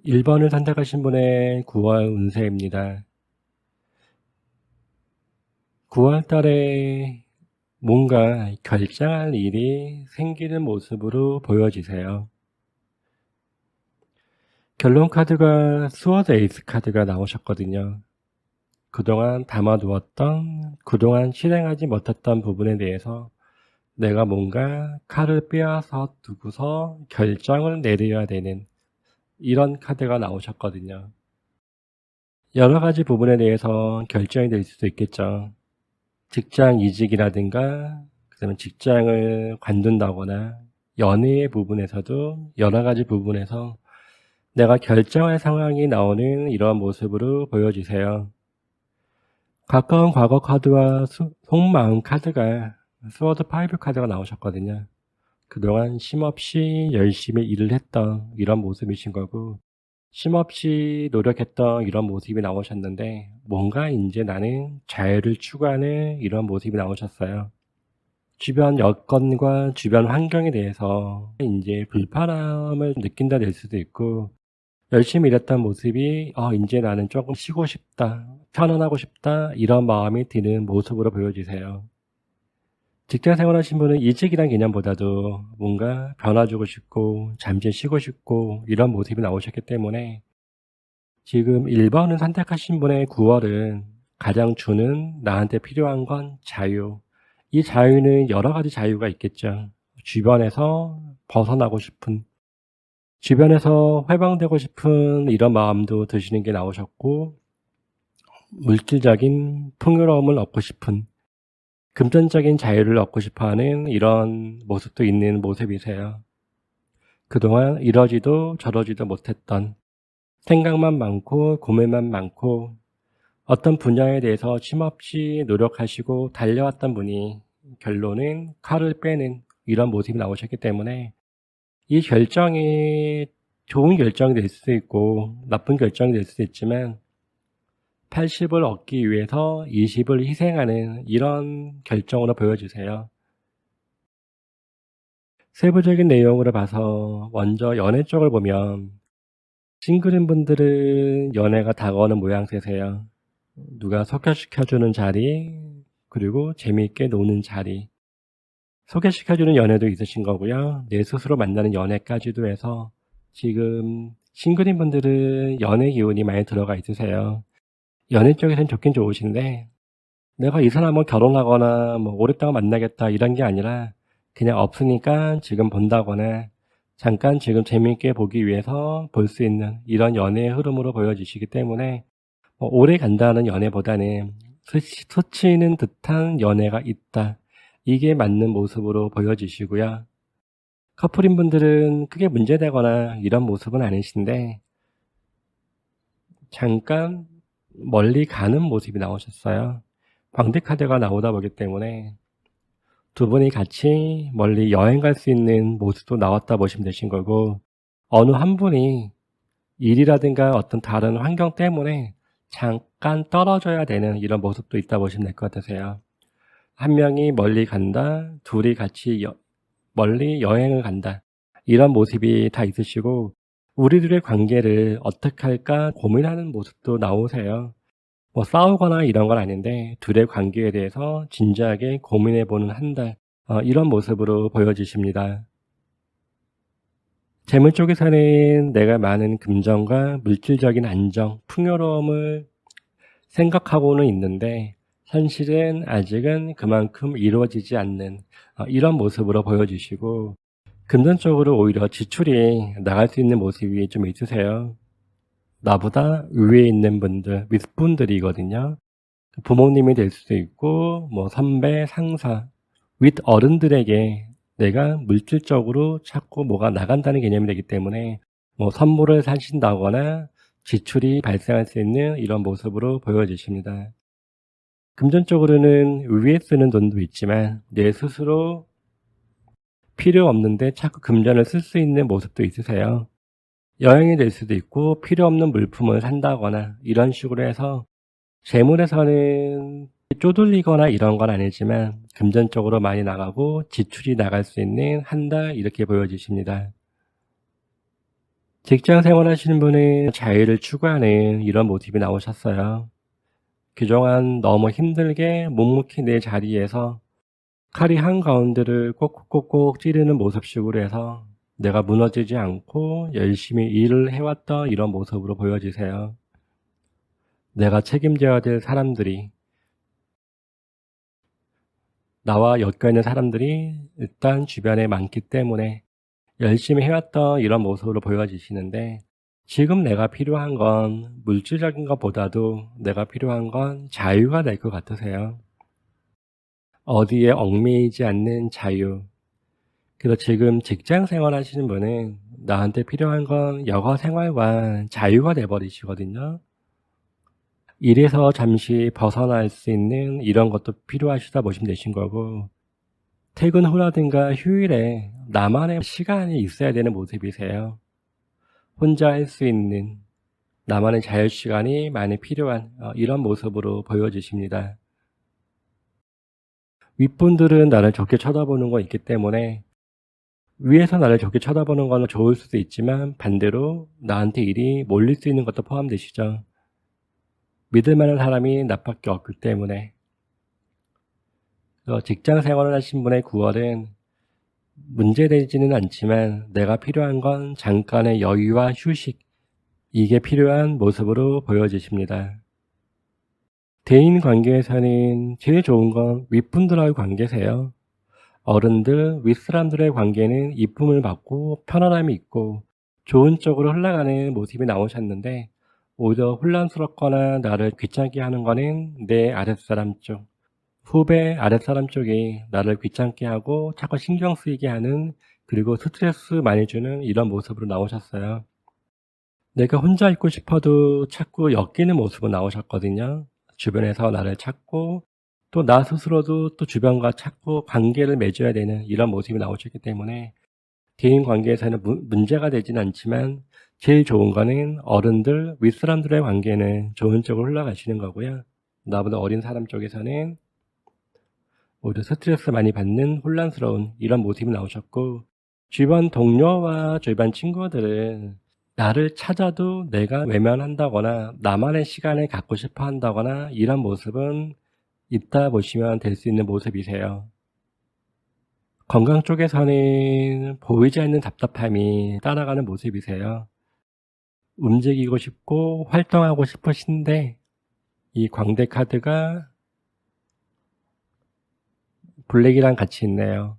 1번을 선택하신 분의 9월 운세입니다. 9월 달에 뭔가 결정할 일이 생기는 모습으로 보여지세요. 결론 카드가 스워드 에이스 카드가 나오셨거든요. 그동안 담아두었던, 그동안 실행하지 못했던 부분에 대해서 내가 뭔가 칼을 빼앗아 두고서 결정을 내려야 되는 이런 카드가 나오셨거든요. 여러 가지 부분에 대해서 결정이 될 수도 있겠죠. 직장 이직이라든가, 그다음에 직장을 관둔다거나, 연애의 부분에서도 여러 가지 부분에서 내가 결정할 상황이 나오는 이런 모습으로 보여지세요. 가까운 과거 카드와 속마음 카드가 스워드 5 카드가 나오셨거든요. 그동안 쉼없이 열심히 일을 했던 이런 모습이신 거고, 쉼없이 노력했던 이런 모습이 나오셨는데 뭔가 이제 나는 자유를 추구하는 이런 모습이 나오셨어요. 주변 여건과 주변 환경에 대해서 이제 불편함을 느낀다 될 수도 있고, 열심히 일했던 모습이 이제 나는 조금 쉬고 싶다, 편안하고 싶다 이런 마음이 드는 모습으로 보여지세요. 직장 생활하신 분은 이직이란 개념보다도 뭔가 변화 주고 싶고 잠시 쉬고 싶고 이런 모습이 나오셨기 때문에 지금 1번을 선택하신 분의 9월은 가장 주는 나한테 필요한 건 자유. 이 자유는 여러 가지 자유가 있겠죠. 주변에서 벗어나고 싶은, 주변에서 해방되고 싶은 이런 마음도 드시는 게 나오셨고, 물질적인 풍요로움을 얻고 싶은, 금전적인 자유를 얻고 싶어하는 이런 모습도 있는 모습이세요. 그동안 이러지도 저러지도 못했던 생각만 많고 고민만 많고 어떤 분야에 대해서 쉼없이 노력하시고 달려왔던 분이 결론은 칼을 빼는 이런 모습이 나오셨기 때문에 이 결정이 좋은 결정이 될 수도 있고 나쁜 결정이 될 수도 있지만 80을 얻기 위해서 20을 희생하는 이런 결정으로 보여주세요. 세부적인 내용으로 봐서 먼저 연애 쪽을 보면 싱글인 분들은 연애가 다가오는 모양새세요. 누가 소개시켜주는 자리, 그리고 재미있게 노는 자리. 소개시켜주는 연애도 있으신 거고요. 내 스스로 만나는 연애까지도 해서 지금 싱글인 분들은 연애 기운이 많이 들어가 있으세요. 연애 쪽에서는 좋긴 좋으신데 내가 이 사람을 결혼하거나 뭐 오랫동안 만나겠다 이런 게 아니라 그냥 없으니까 지금 본다거나 잠깐 지금 재미있게 보기 위해서 볼 수 있는 이런 연애의 흐름으로 보여지시기 때문에 오래 간다는 연애보다는 스치는 듯한 연애가 있다. 이게 맞는 모습으로 보여지시고요. 커플인 분들은 크게 문제되거나 이런 모습은 아니신데 잠깐 멀리 가는 모습이 나오셨어요. 광대 카드가 나오다 보기 때문에 두 분이 같이 멀리 여행 갈 수 있는 모습도 나왔다 보시면 되신 거고, 어느 한 분이 일이라든가 어떤 다른 환경 때문에 잠깐 떨어져야 되는 이런 모습도 있다 보시면 될 것 같으세요. 한 명이 멀리 간다, 둘이 같이 멀리 여행을 간다, 이런 모습이 다 있으시고 우리들의 관계를 어떻게 할까 고민하는 모습도 나오세요. 뭐 싸우거나 이런 건 아닌데 둘의 관계에 대해서 진지하게 고민해보는 한 달, 이런 모습으로 보여지십니다. 재물 쪽에서는 내가 많은 금전과 물질적인 안정, 풍요로움을 생각하고는 있는데 현실은 아직은 그만큼 이루어지지 않는 이런 모습으로 보여지시고, 금전적으로 오히려 지출이 나갈 수 있는 모습이 좀 있으세요. 나보다 위에 있는 분들, 윗분들이거든요. 부모님이 될 수도 있고 뭐 선배, 상사, 윗어른들에게 내가 물질적으로 자꾸 뭐가 나간다는 개념이 되기 때문에 뭐 선물을 사신다거나 지출이 발생할 수 있는 이런 모습으로 보여지십니다. 금전적으로는 위에 쓰는 돈도 있지만 내 스스로 필요 없는데 자꾸 금전을 쓸 수 있는 모습도 있으세요. 여행이 될 수도 있고 필요 없는 물품을 산다거나 이런 식으로 해서 재물에서는 쪼들리거나 이런 건 아니지만 금전적으로 많이 나가고 지출이 나갈 수 있는 한 달, 이렇게 보여지십니다. 직장 생활하시는 분은 자유를 추구하는 이런 모습이 나오셨어요. 그동안 너무 힘들게 묵묵히 내 자리에서 칼이 한가운데를 꼭꼭꼭 찌르는 모습식으로 해서 내가 무너지지 않고 열심히 일을 해왔던 이런 모습으로 보여지세요. 내가 책임져야 될 사람들이, 나와 엮여있는 사람들이 일단 주변에 많기 때문에 열심히 해왔던 이런 모습으로 보여지시는데, 지금 내가 필요한 건 물질적인 것보다도 내가 필요한 건 자유가 될 것 같으세요. 어디에 얽매이지 않는 자유. 그래서 지금 직장 생활 하시는 분은 나한테 필요한 건 여가 생활과 자유가 돼버리시거든요. 일에서 잠시 벗어날 수 있는 이런 것도 필요하시다 보시면 되신 거고, 퇴근 후라든가 휴일에 나만의 시간이 있어야 되는 모습이세요. 혼자 할 수 있는 나만의 자유시간이 많이 필요한 이런 모습으로 보여지십니다. 윗분들은 나를 좋게 쳐다보는 거 있기 때문에 위에서 나를 좋게 쳐다보는 건 좋을 수도 있지만 반대로 나한테 일이 몰릴 수 있는 것도 포함되시죠. 믿을 만한 사람이 나밖에 없기 때문에. 직장 생활을 하신 분의 9월은 문제되지는 않지만 내가 필요한 건 잠깐의 여유와 휴식, 이게 필요한 모습으로 보여지십니다. 대인 관계에서는 제일 좋은 건 윗분들하고의 관계세요. 어른들, 윗사람들의 관계는 이쁨을 받고 편안함이 있고 좋은 쪽으로 흘러가는 모습이 나오셨는데, 오히려 혼란스럽거나 나를 귀찮게 하는 거는 내 아랫사람 쪽, 후배 아랫사람 쪽이 나를 귀찮게 하고 자꾸 신경 쓰이게 하는, 그리고 스트레스 많이 주는 이런 모습으로 나오셨어요. 내가 혼자 있고 싶어도 자꾸 엮이는 모습으로 나오셨거든요. 주변에서 나를 찾고 또 나 스스로도 또 주변과 자꾸 관계를 맺어야 되는 이런 모습이 나오셨기 때문에 대인 관계에서는 문제가 되지는 않지만 제일 좋은 거는 어른들, 윗사람들의 관계는 좋은 쪽으로 흘러가시는 거고요. 나보다 어린 사람 쪽에서는 오히려 스트레스 많이 받는 혼란스러운 이런 모습이 나오셨고, 주변 동료와 주변 친구들은 나를 찾아도 내가 외면한다거나 나만의 시간을 갖고 싶어 한다거나 이런 모습은 있다 보시면 될 수 있는 모습이세요. 건강 쪽에서는 보이지 않는 답답함이 따라가는 모습이세요. 움직이고 싶고 활동하고 싶으신데 이 광대 카드가 블랙이랑 같이 있네요.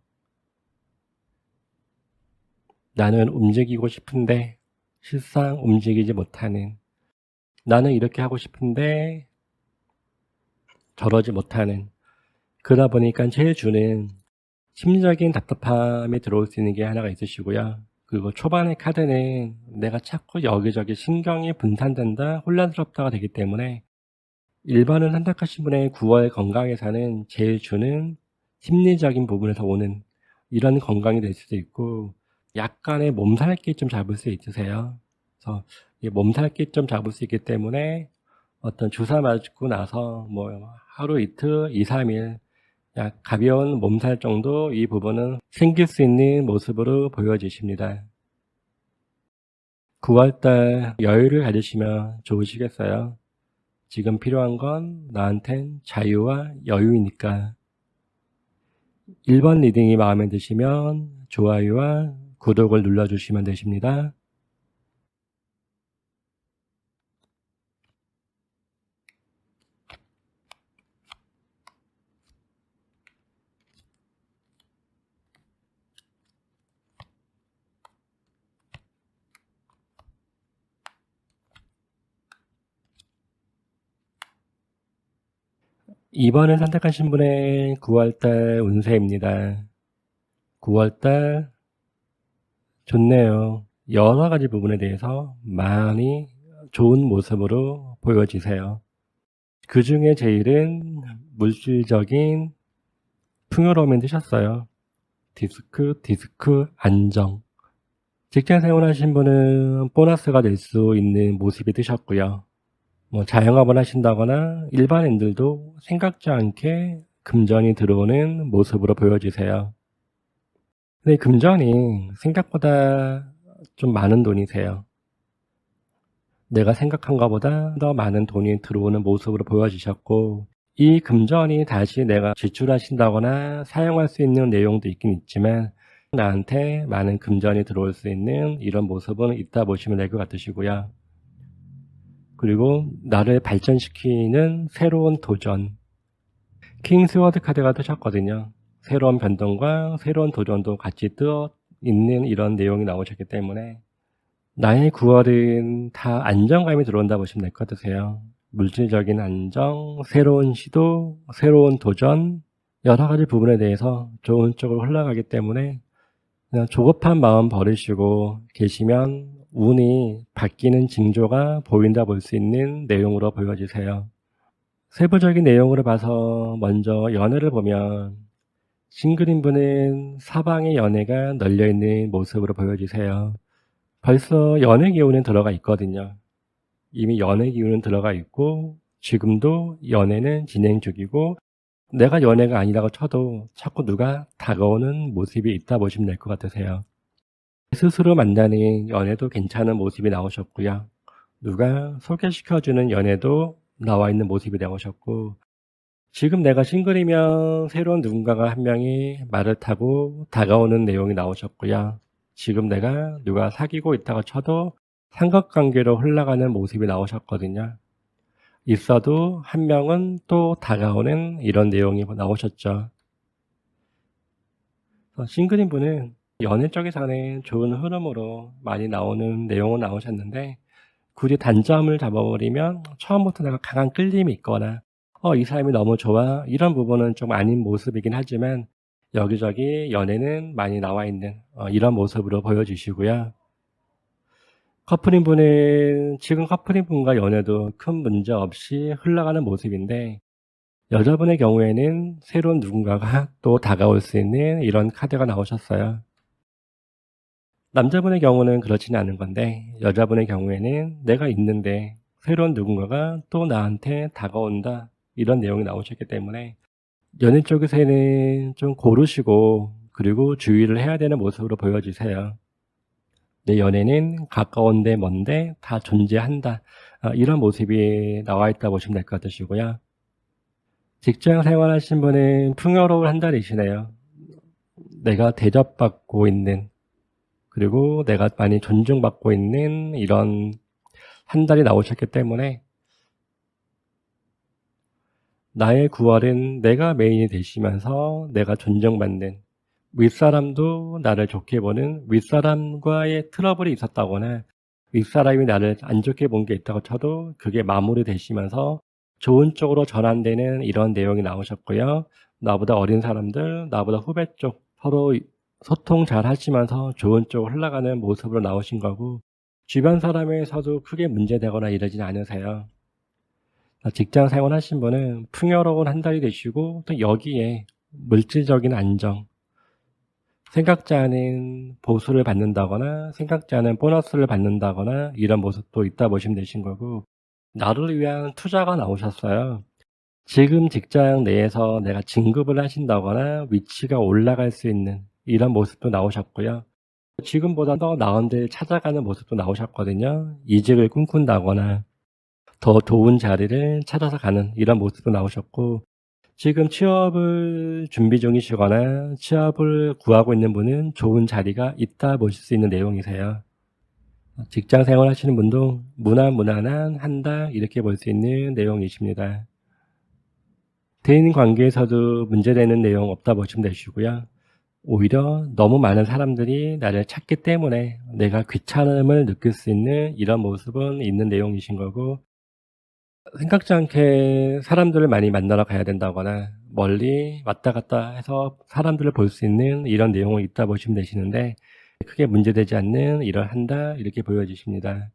나는 움직이고 싶은데 실상 움직이지 못하는, 나는 이렇게 하고 싶은데 저러지 못하는, 그러다 보니까 제일 주는 심리적인 답답함이 들어올 수 있는 게 하나가 있으시고요. 그리고 초반의 카드는 내가 자꾸 여기저기 신경이 분산된다, 혼란스럽다가 되기 때문에 일반을 선택하신 분의 9월 건강에서는 제일 주는 심리적인 부분에서 오는 이런 건강이 될 수도 있고, 약간의 몸살기 좀 잡을 수 있으세요. 그래서 이 몸살기 좀 잡을 수 있기 때문에 어떤 주사 맞고 나서 뭐 하루 이틀, 2, 3일 약 가벼운 몸살 정도 이 부분은 생길 수 있는 모습으로 보여지십니다. 9월달 여유를 가지시면 좋으시겠어요. 지금 필요한 건 나한텐 자유와 여유이니까. 1번 리딩이 마음에 드시면 좋아요와 구독을 눌러주시면 되십니다. (2번을) 선택하신 분의 9월달 운세입니다. 9월달 좋네요. 여러 가지 부분에 대해서 많이 좋은 모습으로 보여지세요. 그 중에 제일은 물질적인 풍요로움을 드셨어요. 디스크, 안정. 직장 생활하신 분은 보너스가 될 수 있는 모습이 뜨셨고요. 자영업을 하신다거나 일반인들도 생각지 않게 금전이 들어오는 모습으로 보여지세요. 근데 금전이 생각보다 좀 많은 돈이세요. 내가 생각한 것보다 더 많은 돈이 들어오는 모습으로 보여지셨고, 이 금전이 다시 내가 지출하신다거나 사용할 수 있는 내용도 있긴 있지만 나한테 많은 금전이 들어올 수 있는 이런 모습은 있다 보시면 될 것 같으시고요. 그리고 나를 발전시키는 새로운 도전. 킹스워드 카드가 뜨셨거든요. 새로운 변동과 새로운 도전도 같이 뜨어 있는 이런 내용이 나오셨기 때문에 나의 9월은 다 안정감이 들어온다 보시면 될 것 같으세요. 물질적인 안정, 새로운 시도, 새로운 도전, 여러 가지 부분에 대해서 좋은 쪽으로 흘러가기 때문에 그냥 조급한 마음 버리시고 계시면 운이 바뀌는 징조가 보인다 볼 수 있는 내용으로 보여지세요. 세부적인 내용으로 봐서 먼저 연애를 보면 싱글인 분은 사방의 연애가 널려있는 모습으로 보여지세요. 벌써 연애 기운은 들어가 있거든요. 이미 연애 기운은 들어가 있고 지금도 연애는 진행 중이고 내가 연애가 아니라고 쳐도 자꾸 누가 다가오는 모습이 있다 보시면 될 것 같으세요. 스스로 만나는 연애도 괜찮은 모습이 나오셨고요. 누가 소개시켜주는 연애도 나와 있는 모습이 나오셨고 지금 내가 싱글이면 새로운 누군가가 한 명이 말을 타고 다가오는 내용이 나오셨고요. 지금 내가 누가 사귀고 있다고 쳐도 삼각관계로 흘러가는 모습이 나오셨거든요. 있어도 한 명은 또 다가오는 이런 내용이 나오셨죠. 싱글인 분은 연애 쪽에서는 좋은 흐름으로 많이 나오는 내용은 나오셨는데 굳이 단점을 잡아버리면 처음부터 내가 강한 끌림이 있거나 이 사람이 너무 좋아 이런 부분은 좀 아닌 모습이긴 하지만 여기저기 연애는 많이 나와 있는 이런 모습으로 보여주시고요. 커플인 분은 지금 커플인 분과 연애도 큰 문제 없이 흘러가는 모습인데 여자분의 경우에는 새로운 누군가가 또 다가올 수 있는 이런 카드가 나오셨어요. 남자분의 경우는 그렇지는 않은 건데 여자분의 경우에는 내가 있는데 새로운 누군가가 또 나한테 다가온다 이런 내용이 나오셨기 때문에 연애 쪽에서는 좀 고르시고 그리고 주의를 해야 되는 모습으로 보여지세요. 내 연애는 가까운데 먼데 다 존재한다 이런 모습이 나와 있다 보시면 될 것 같으시고요. 직장 생활하신 분은 풍요로운 한 달이시네요. 내가 대접받고 있는 그리고 내가 많이 존중받고 있는 이런 한 달이 나오셨기 때문에 나의 9월은 내가 메인이 되시면서 내가 존중받는 윗사람도 나를 좋게 보는 윗사람과의 트러블이 있었다거나 윗사람이 나를 안 좋게 본 게 있다고 쳐도 그게 마무리 되시면서 좋은 쪽으로 전환되는 이런 내용이 나오셨고요. 나보다 어린 사람들, 나보다 후배 쪽 서로 소통 잘 하시면서 좋은 쪽으로 흘러가는 모습으로 나오신 거고 주변 사람에서도 크게 문제되거나 이러진 않으세요. 직장 생활 하신 분은 풍요로운 한 달이 되시고 또 여기에 물질적인 안정, 생각지 않은 보수를 받는다거나 생각지 않은 보너스를 받는다거나 이런 모습도 있다 보시면 되신 거고 나를 위한 투자가 나오셨어요. 지금 직장 내에서 내가 진급을 하신다거나 위치가 올라갈 수 있는 이런 모습도 나오셨고요. 지금보다 더 나은 데를 찾아가는 모습도 나오셨거든요. 이직을 꿈꾼다거나 더 좋은 자리를 찾아서 가는 이런 모습도 나오셨고, 지금 취업을 준비 중이시거나 취업을 구하고 있는 분은 좋은 자리가 있다 보실 수 있는 내용이세요. 직장 생활하시는 분도 무난무난한 한 달 이렇게 볼 수 있는 내용이십니다. 대인 관계에서도 문제되는 내용 없다 보시면 되시고요. 오히려 너무 많은 사람들이 나를 찾기 때문에 내가 귀찮음을 느낄 수 있는 이런 모습은 있는 내용이신 거고, 생각지 않게 사람들을 많이 만나러 가야 된다거나 멀리 왔다 갔다 해서 사람들을 볼 수 있는 이런 내용이 있다 보시면 되시는데, 크게 문제되지 않는 이런 한 달 이렇게 보여지십니다.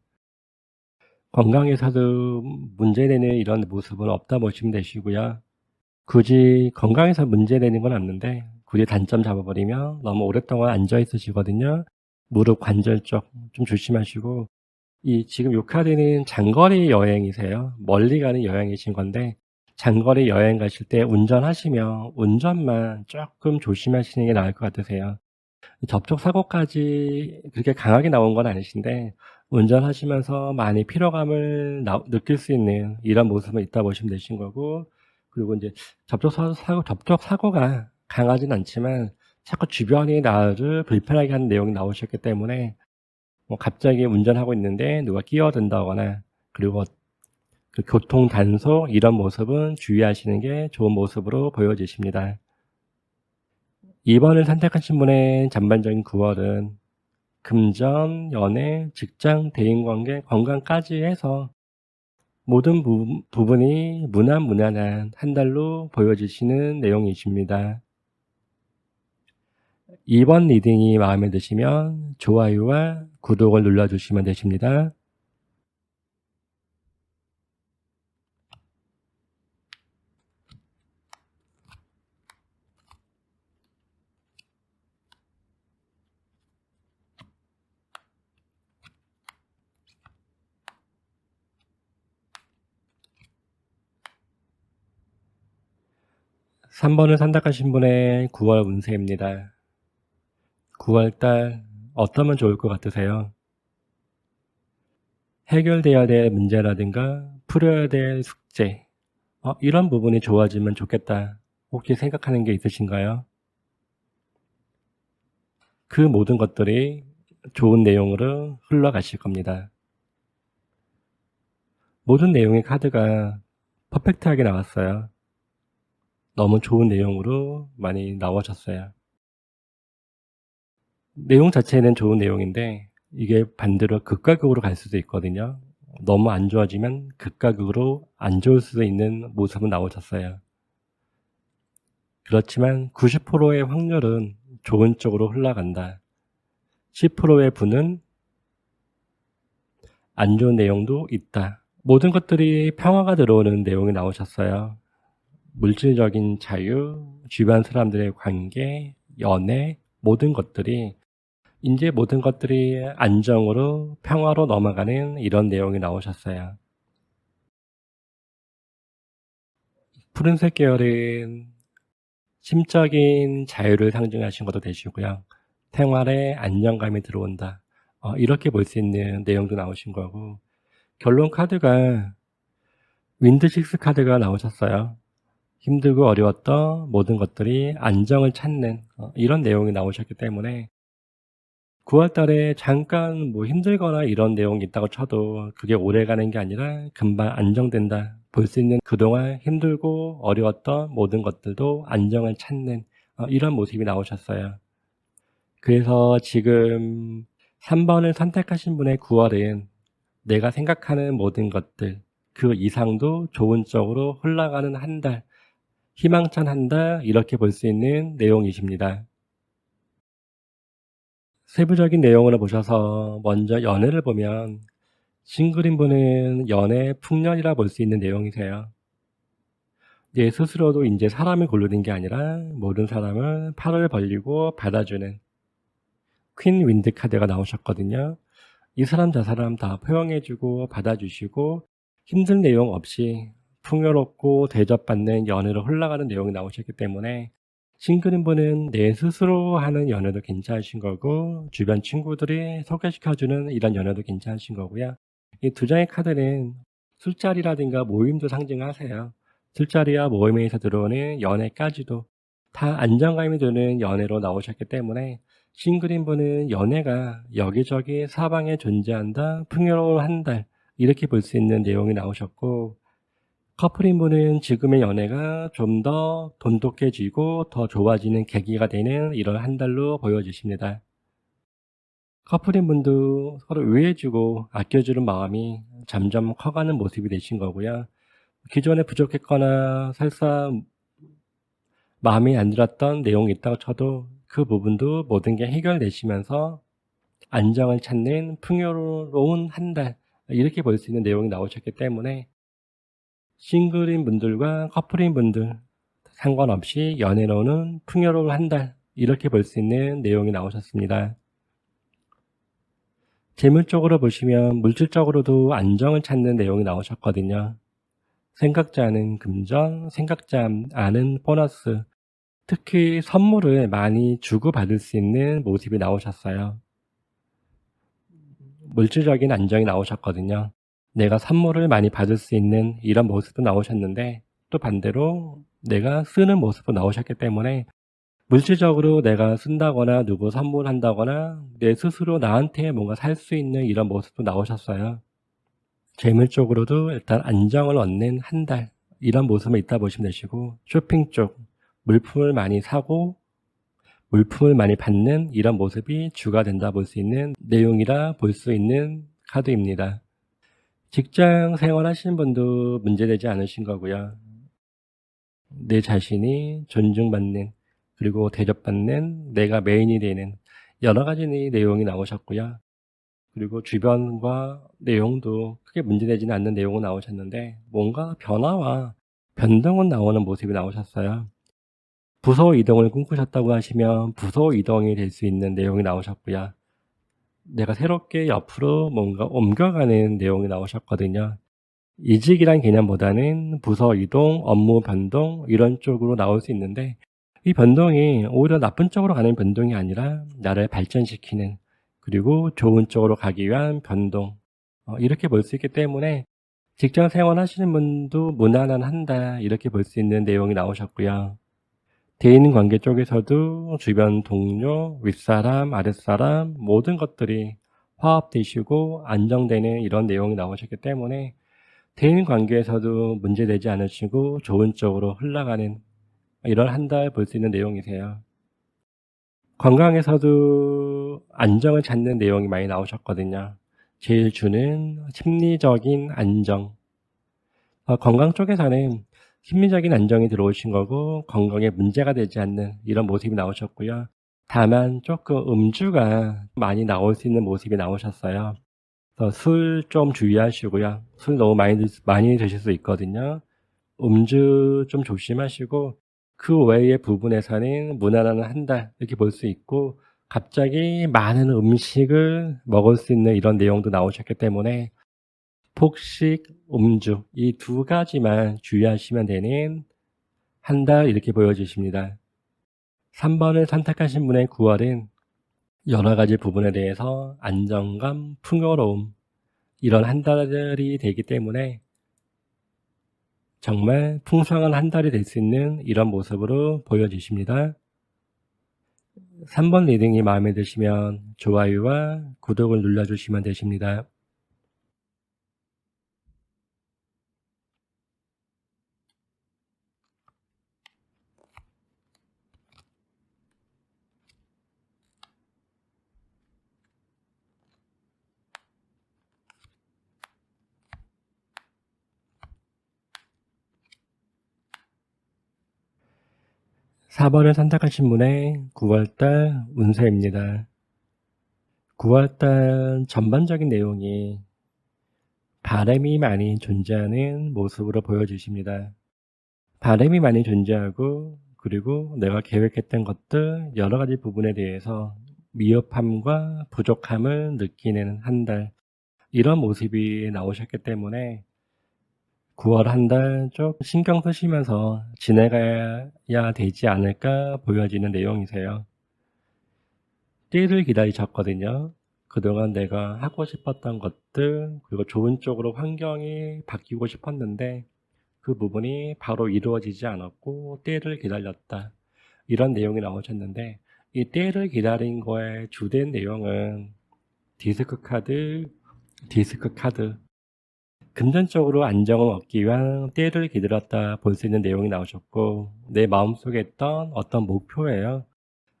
건강에서도 문제되는 이런 모습은 없다 보시면 되시고요. 굳이 건강에서 문제되는 건 없는데 굳이 단점 잡아버리면 너무 오랫동안 앉아 있으시거든요. 무릎 관절 쪽 좀 조심하시고, 이 지금 요 카드는 장거리 여행이세요. 멀리 가는 여행이신 건데, 장거리 여행 가실 때 운전하시면 운전만 쪼끔 조심하시는 게 나을 것 같으세요. 접촉 사고까지 그렇게 강하게 나온 건 아니신데, 운전하시면서 많이 피로감을 느낄 수 있는 이런 모습은 있다 보시면 되신 거고, 그리고 인제 접촉 사고가 강하진 않지만 자꾸 주변이 나를 불편하게 하는 내용이 나오셨기 때문에, 뭐 갑자기 운전하고 있는데 누가 끼어든다거나, 그리고 그 교통 단속 이런 모습은 주의하시는 게 좋은 모습으로 보여지십니다. 2 번을 선택하신 분의 전반적인 9월은 금전, 연애, 직장, 대인관계, 건강까지 해서 모든 부분이 무난무난한 한 달로 보여지시는 내용이십니다. 2번 리딩이 마음에 드시면 좋아요와 구독을 눌러주시면 되십니다. 3 번을 선택하신 분의 9월 운세입니다. 9월 달 어떠면 좋을 것 같으세요? 해결돼야 될 문제라든가 풀어야 될 숙제, 이런 부분이 좋아지면 좋겠다, 혹시 생각하는 게 있으신가요? 그 모든 것들이 좋은 내용으로 흘러가실 겁니다. 모든 내용의 카드가 퍼펙트하게 나왔어요. 너무 좋은 내용으로 많이 나오셨어요. 내용 자체는 좋은 내용인데 이게 반대로 극과 극으로 갈 수도 있거든요. 너무 안 좋아지면 극과 극으로 안 좋을 수도 있는 모습은 나오셨어요. 그렇지만 90%의 확률은 좋은 쪽으로 흘러간다. 10%의 분은 안 좋은 내용도 있다. 모든 것들이 평화가 들어오는 내용이 나오셨어요. 물질적인 자유, 주변 사람들의 관계, 연애, 모든 것들이 인제 모든 것들이 안정으로 평화로 넘어가는 이런 내용이 나오셨어요. 푸른색 계열은 심적인 자유를 상징하신 것도 되시고요. 생활에 안정감이 들어온다, 이렇게 볼 수 있는 내용도 나오신 거고, 결론 카드가 윈드 식스 카드가 나오셨어요. 힘들고 어려웠던 모든 것들이 안정을 찾는 이런 내용이 나오셨기 때문에, 9월 달에 잠깐 뭐 힘들거나 이런 내용이 있다고 쳐도 그게 오래가는 게 아니라 금방 안정된다 볼 수 있는, 그동안 힘들고 어려웠던 모든 것들도 안정을 찾는 이런 모습이 나오셨어요. 그래서 지금 3 번을 선택하신 분의 9월은 내가 생각하는 모든 것들 그 이상도 좋은 쪽으로 흘러가는 한 달, 희망찬 한 달 이렇게 볼 수 있는 내용이십니다. 세부적인 내용으로 보셔서 먼저 연애를 보면, 싱글인 분은 연애 풍년이라 볼 수 있는 내용이세요. 내 스스로도 인제 사람을 고르는 게 아니라 모든 사람을 팔을 벌리고 받아주는 퀸 윈드 카드가 나오셨거든요. 이 사람 저 사람 다 포용해 주고 받아주시고 힘든 내용 없이 풍요롭고 대접받는 연애로 흘러가는 내용이 나오셨기 때문에, 싱글인 분은 내 스스로 하는 연애도 괜찮으신 거고 주변 친구들이 소개시켜 주는 이런 연애도 괜찮으신 거고요. 이 두 장의 카드는 술자리라든가 모임도 상징하세요. 술자리와 모임에서 들어오는 연애까지도 다 안정감이 드는 연애로 나오셨기 때문에 싱글인 분은 연애가 여기저기 사방에 존재한다, 풍요로운 한 달, 이렇게 볼 수 있는 내용이 나오셨고, 커플인 분은 지금의 연애가 좀 더 돈독해지고 더 좋아지는 계기가 되는 이런 한 달로 보여지십니다. 커플인 분도 서로 의해주고 아껴주는 마음이 점점 커가는 모습이 되신 거고요. 기존에 부족했거나 설사 마음에 안 들었던 내용이 있다고 쳐도 그 부분도 모든 게 해결되시면서 안정을 찾는 풍요로운 한 달, 이렇게 볼 수 있는 내용이 나오셨기 때문에 싱글인 분들과 커플인 분들 상관없이 연애로는 풍요로운 한 달, 이렇게 볼 수 있는 내용이 나오셨습니다. 재물적으로 보시면 물질적으로도 안정을 찾는 내용이 나오셨거든요. 생각지 않은 금전, 생각지 않은 보너스, 특히 선물을 많이 주고받을 수 있는 모습이 나오셨어요. 물질적인 안정이 나오셨거든요. 내가 선물을 많이 받을 수 있는 이런 모습도 나오셨는데, 또 반대로 내가 쓰는 모습도 나오셨기 때문에 물질적으로 내가 쓴다거나 누구 선물한다거나 내 스스로 나한테 뭔가 살 수 있는 이런 모습도 나오셨어요. 재물 쪽으로도 일단 안정을 얻는 한 달, 이런 모습은 있다 보시면 되시고, 쇼핑 쪽 물품을 많이 사고 물품을 많이 받는 이런 모습이 주가 된다 볼 수 있는 내용이라 볼 수 있는 카드입니다. 직장 생활하시는 분도 문제되지 않으신 거고요. 내 자신이 존중받는, 그리고 대접받는, 내가 메인이 되는 여러 가지 내용이 나오셨고요. 그리고 주변과 내용도 크게 문제되지는 않는 내용은 나오셨는데, 뭔가 변화와 변동은 나오는 모습이 나오셨어요. 부서 이동을 꿈꾸셨다고 하시면 부서 이동이 될 수 있는 내용이 나오셨고요. 내가 새롭게 옆으로 뭔가 옮겨가는 내용이 나오셨거든요. 이직이란 개념보다는 부서 이동, 업무 변동 이런 쪽으로 나올 수 있는데, 이 변동이 오히려 나쁜 쪽으로 가는 변동이 아니라 나를 발전시키는, 그리고 좋은 쪽으로 가기 위한 변동, 이렇게 볼 수 있기 때문에 직장 생활 하시는 분도 무난한 한다, 이렇게 볼 수 있는 내용이 나오셨고요. 대인관계 쪽에서도 주변 동료, 윗사람, 아랫사람 모든 것들이 화합되시고 안정되는 이런 내용이 나오셨기 때문에 대인관계에서도 문제되지 않으시고 좋은 쪽으로 흘러가는 이런 한 달 볼 수 있는 내용이세요. 건강에서도 안정을 찾는 내용이 많이 나오셨거든요. 제일 주는 심리적인 안정. 건강 쪽에서는 심리적인 안정이 들어오신 거고 건강에 문제가 되지 않는 이런 모습이 나오셨고요. 다만 조금 음주가 많이 나올 수 있는 모습이 나오셨어요. 술 좀 주의하시고요. 술 너무 많이 드실 수 있거든요. 음주 좀 조심하시고, 그 외의 부분에서는 무난한 한 달 이렇게 볼 수 있고, 갑자기 많은 음식을 먹을 수 있는 이런 내용도 나오셨기 때문에 폭식, 음주 이 두 가지만 주의하시면 되는 한 달 이렇게 보여지십니다. 3번을 선택하신 분의 9월은 여러 가지 부분에 대해서 안정감, 풍요로움 이런 한 달이 되기 때문에 정말 풍성한 한 달이 될 수 있는 이런 모습으로 보여지십니다. 3번 리딩이 마음에 드시면 좋아요와 구독을 눌러주시면 되십니다. 4번을 선택하신 분의 9월달 운세입니다. 9월달 전반적인 내용이 바람이 많이 존재하는 모습으로 보여지십니다. 바람이 많이 존재하고, 그리고 내가 계획했던 것들 여러 가지 부분에 대해서 미흡함과 부족함을 느끼는 한 달, 이런 모습이 나오셨기 때문에 9월 한 달 좀 신경 쓰시면서 지내가야 되지 않을까 보여지는 내용이세요. 때를 기다리셨거든요. 그동안 내가 하고 싶었던 것들, 그리고 좋은 쪽으로 환경이 바뀌고 싶었는데 그 부분이 바로 이루어지지 않았고 때를 기다렸다. 이런 내용이 나오셨는데, 이 때를 기다린 거의 주된 내용은 디스크 카드. 금전적으로 안정을 얻기 위한 때를 기다렸다 볼 수 있는 내용이 나오셨고, 내 마음속에 있던 어떤 목표예요.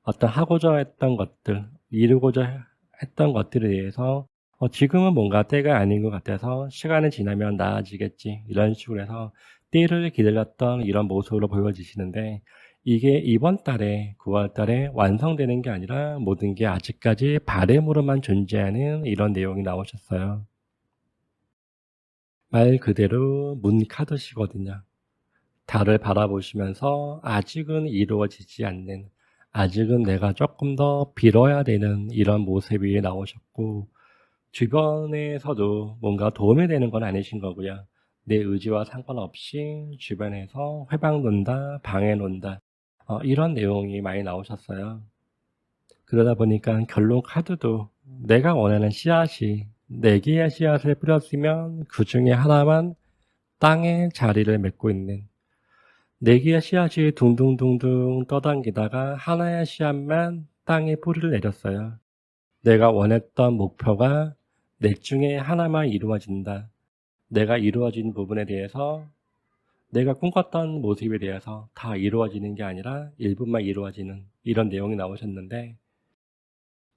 어떤 하고자 했던 것들, 이루고자 했던 것들에 대해서 지금은 뭔가 때가 아닌 것 같아서 시간이 지나면 나아지겠지, 이런 식으로 해서 때를 기다렸던 이런 모습으로 보여지시는데, 이게 이번 달에 9월 달에 완성되는 게 아니라 모든 게 아직까지 바램으로만 존재하는 이런 내용이 나오셨어요. 말 그대로 문카드시거든요. 달을 바라보시면서 아직은 이루어지지 않는, 아직은 내가 조금 더 빌어야 되는 이런 모습이 나오셨고, 주변에서도 뭔가 도움이 되는 건 아니신 거고요. 내 의지와 상관없이 주변에서 회방 논다, 방해 논다, 이런 내용이 많이 나오셨어요. 그러다 보니까 결론 카드도 내가 원하는 씨앗이 4개의 씨앗을 뿌렸으면 그 중에 하나만 땅에 자리를 맺고 있는, 4개의 씨앗이 둥둥둥둥 떠당기다가 하나의 씨앗만 땅에 뿌리를 내렸어요. 내가 원했던 목표가 넷 중에 하나만 이루어진다. 내가 이루어진 부분에 대해서, 내가 꿈꿨던 모습에 대해서 다 이루어지는 게 아니라 일부만 이루어지는 이런 내용이 나오셨는데,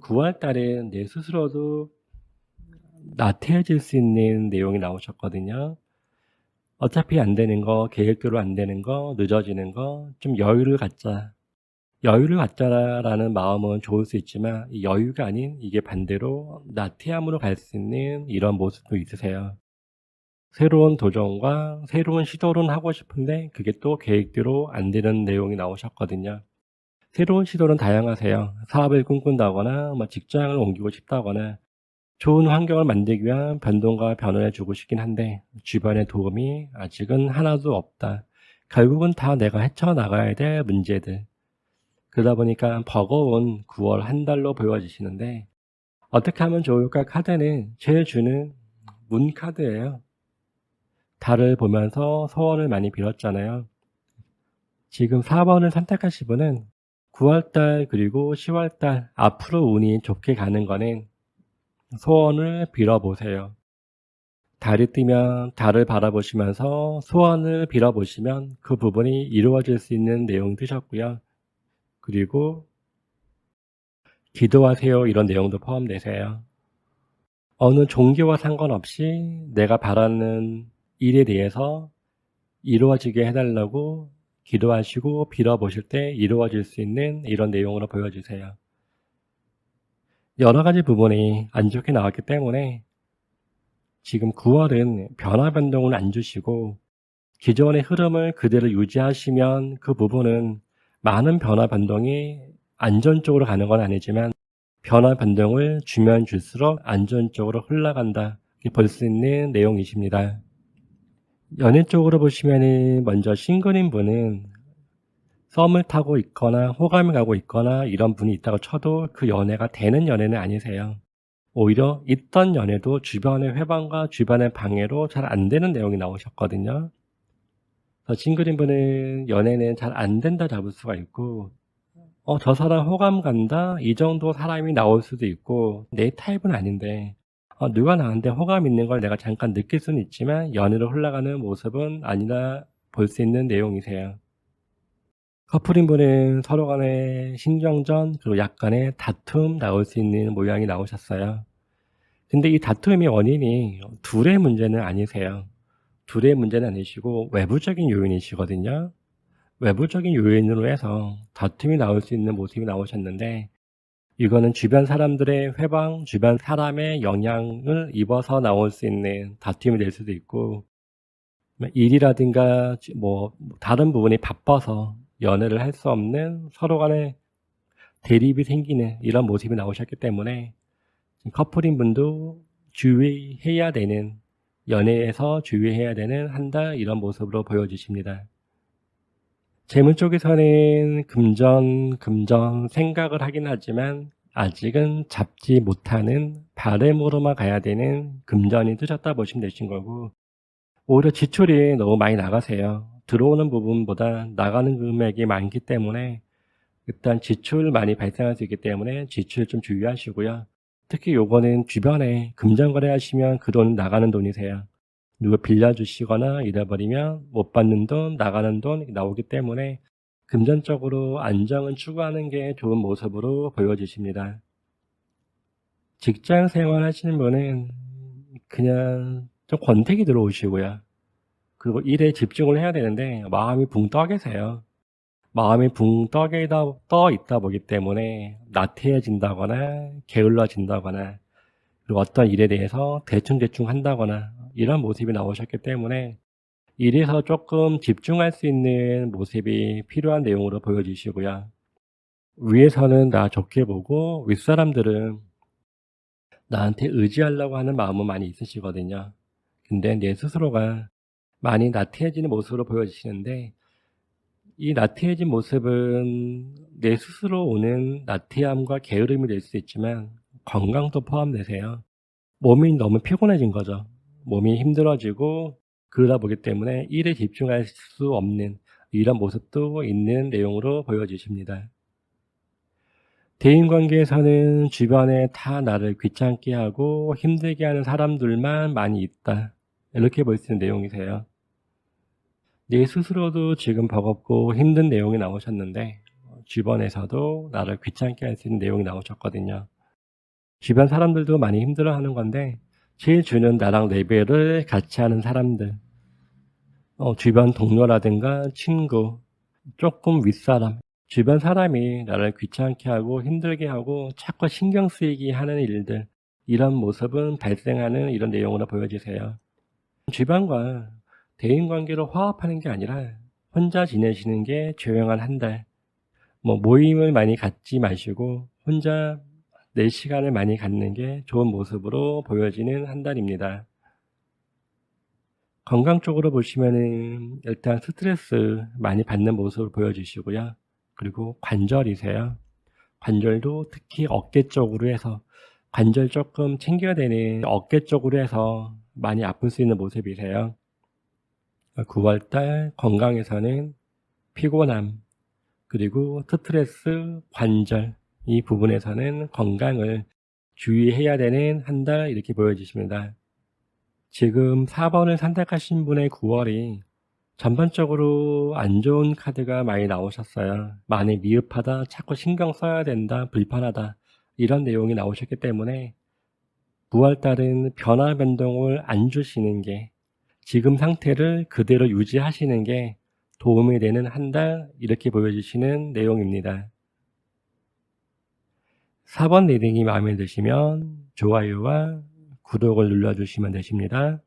9월 달에 내 스스로도 나태해질 수 있는 내용이 나오셨거든요. 어차피 안 되는 거, 계획대로 안 되는 거, 늦어지는 거, 좀 여유를 갖자. 여유를 갖자라는 마음은 좋을 수 있지만 이 여유가 아닌 이게 반대로 나태함으로 갈 수 있는 이런 모습도 있으세요. 새로운 도전과 새로운 시도를 하고 싶은데 그게 또 계획대로 안 되는 내용이 나오셨거든요. 새로운 시도는 다양하세요. 사업을 꿈꾼다거나 직장을 옮기고 싶다거나 좋은 환경을 만들기 위한 변동과 변화를 주고 싶긴 한데 주변의 도움이 아직은 하나도 없다. 결국은 다 내가 헤쳐나가야 될 문제들. 그러다 보니까 버거운 9월 한 달로 보여지시는데, 어떻게 하면 좋을까? 카드는 제일 주는 문 카드예요. 달을 보면서 소원을 많이 빌었잖아요. 지금 4번을 선택하신 분은 9월달 그리고 10월달 앞으로 운이 좋게 가는 거는 소원을 빌어보세요. 달이 뜨면 달을 바라보시면서 소원을 빌어보시면 그 부분이 이루어질 수 있는 내용 뜨셨고요. 그리고 기도하세요, 이런 내용도 포함되세요. 어느 종교와 상관없이 내가 바라는 일에 대해서 이루어지게 해달라고 기도하시고 빌어보실 때 이루어질 수 있는 이런 내용으로 보여주세요. 여러 가지 부분이 안 좋게 나왔기 때문에 지금 9월은 변화 변동을 안 주시고 기존의 흐름을 그대로 유지하시면 그 부분은 많은 변화 변동이 안전적으로 가는 건 아니지만 변화 변동을 주면 줄수록 안전적으로 흘러간다, 볼 수 있는 내용이십니다. 연애 쪽으로 보시면은 먼저 싱글인 분은 썸을 타고 있거나 호감이 가고 있거나 이런 분이 있다고 쳐도 그 연애가 되는 연애는 아니세요. 오히려 있던 연애도 주변의 회방과 주변의 방해로 잘 안 되는 내용이 나오셨거든요. 그래서 싱글인 분은 연애는 잘 안 된다 잡을 수가 있고, 저 사람 호감 간다, 이 정도 사람이 나올 수도 있고, 내 타입은 아닌데 누가 나한테 호감 있는 걸 내가 잠깐 느낄 수는 있지만 연애로 흘러가는 모습은 아니라 볼 수 있는 내용이세요. 커플인 분은 서로 간의 신경전, 그리고 약간의 다툼 나올 수 있는 모양이 나오셨어요. 근데 이 다툼의 원인이 둘의 문제는 아니세요. 둘의 문제는 아니시고 외부적인 요인이시거든요. 외부적인 요인으로 해서 다툼이 나올 수 있는 모습이 나오셨는데, 이거는 주변 사람들의 회방, 주변 사람의 영향을 입어서 나올 수 있는 다툼이 될 수도 있고, 일이라든가 다른 부분이 바빠서 연애를 할 수 없는 서로 간에 대립이 생기는 이런 모습이 나오셨기 때문에 커플인 분도 주의해야 되는, 연애에서 주의해야 되는 한 달 이런 모습으로 보여주십니다. 재물 쪽에서는 금전 생각을 하긴 하지만 아직은 잡지 못하는 바램으로만 가야 되는 금전이 뜨셨다 보시면 되신 거고, 오히려 지출이 너무 많이 나가세요. 들어오는 부분보다 나가는 금액이 많기 때문에 일단 지출 많이 발생할 수 있기 때문에 지출 좀 주의하시고요. 특히 요거는 주변에 금전 거래하시면 그 돈 나가는 돈이세요. 누가 빌려주시거나 잃어버리면 못 받는 돈, 나가는 돈 나오기 때문에 금전적으로 안정은 추구하는 게 좋은 모습으로 보여지십니다. 직장 생활 하시는 분은 그냥 좀 권태기 들어오시고요. 그리고 일에 집중을 해야 되는데 마음이 붕 떠 계세요. 마음이 붕 떠 있다 보기 때문에 나태해진다거나 게을러진다거나, 그리고 어떤 일에 대해서 대충대충 한다거나 이런 모습이 나오셨기 때문에 일에서 조금 집중할 수 있는 모습이 필요한 내용으로 보여지시고요. 위에서는 나 좋게 보고 윗사람들은 나한테 의지하려고 하는 마음은 많이 있으시거든요. 근데 내 스스로가 많이 나태해지는 모습으로 보여지시는데, 이 나태해진 모습은 내 스스로 오는 나태함과 게으름이 될 수 있지만 건강도 포함되세요. 몸이 너무 피곤해진 거죠. 몸이 힘들어지고 그러다 보기 때문에 일에 집중할 수 없는 이런 모습도 있는 내용으로 보여지십니다. 대인관계에서는 주변에 다 나를 귀찮게 하고 힘들게 하는 사람들만 많이 있다, 이렇게 볼 수 있는 내용이세요. 내 스스로도 지금 버겁고 힘든 내용이 나오셨는데 주변에서도 나를 귀찮게 할 수 있는 내용이 나오셨거든요. 주변 사람들도 많이 힘들어하는 건데 제일 주는 나랑 레벨을 같이 하는 사람들, 주변 동료라든가 친구, 조금 윗사람, 주변 사람이 나를 귀찮게 하고 힘들게 하고 자꾸 신경 쓰이게 하는 일들, 이런 모습은 발생하는 이런 내용으로 보여지세요. 주변과 대인관계로 화합하는 게 아니라 혼자 지내시는 게 조용한 한 달, 모임을 많이 갖지 마시고 혼자 내 시간을 많이 갖는 게 좋은 모습으로 보여지는 한 달입니다. 건강 쪽으로 보시면은 일단 스트레스 많이 받는 모습을 보여주시고요. 그리고 관절이세요. 관절도 특히 어깨 쪽으로 해서 관절 조금 챙겨야 되는 어깨 쪽으로 해서 많이 아플 수 있는 모습이세요. 9월달 건강에서는 피곤함, 그리고 스트레스, 관절, 이 부분에서는 건강을 주의해야 되는 한 달, 이렇게 보여지십니다. 지금 4번을 선택하신 분의 9월이 전반적으로 안 좋은 카드가 많이 나오셨어요. 많이 미흡하다, 자꾸 신경 써야 된다, 불편하다, 이런 내용이 나오셨기 때문에 9월달은 변화 변동을 안 주시는 게, 지금 상태를 그대로 유지하시는 게 도움이 되는 한 달, 이렇게 보여주시는 내용입니다. 4번 리딩이 마음에 드시면 좋아요와 구독을 눌러주시면 되십니다.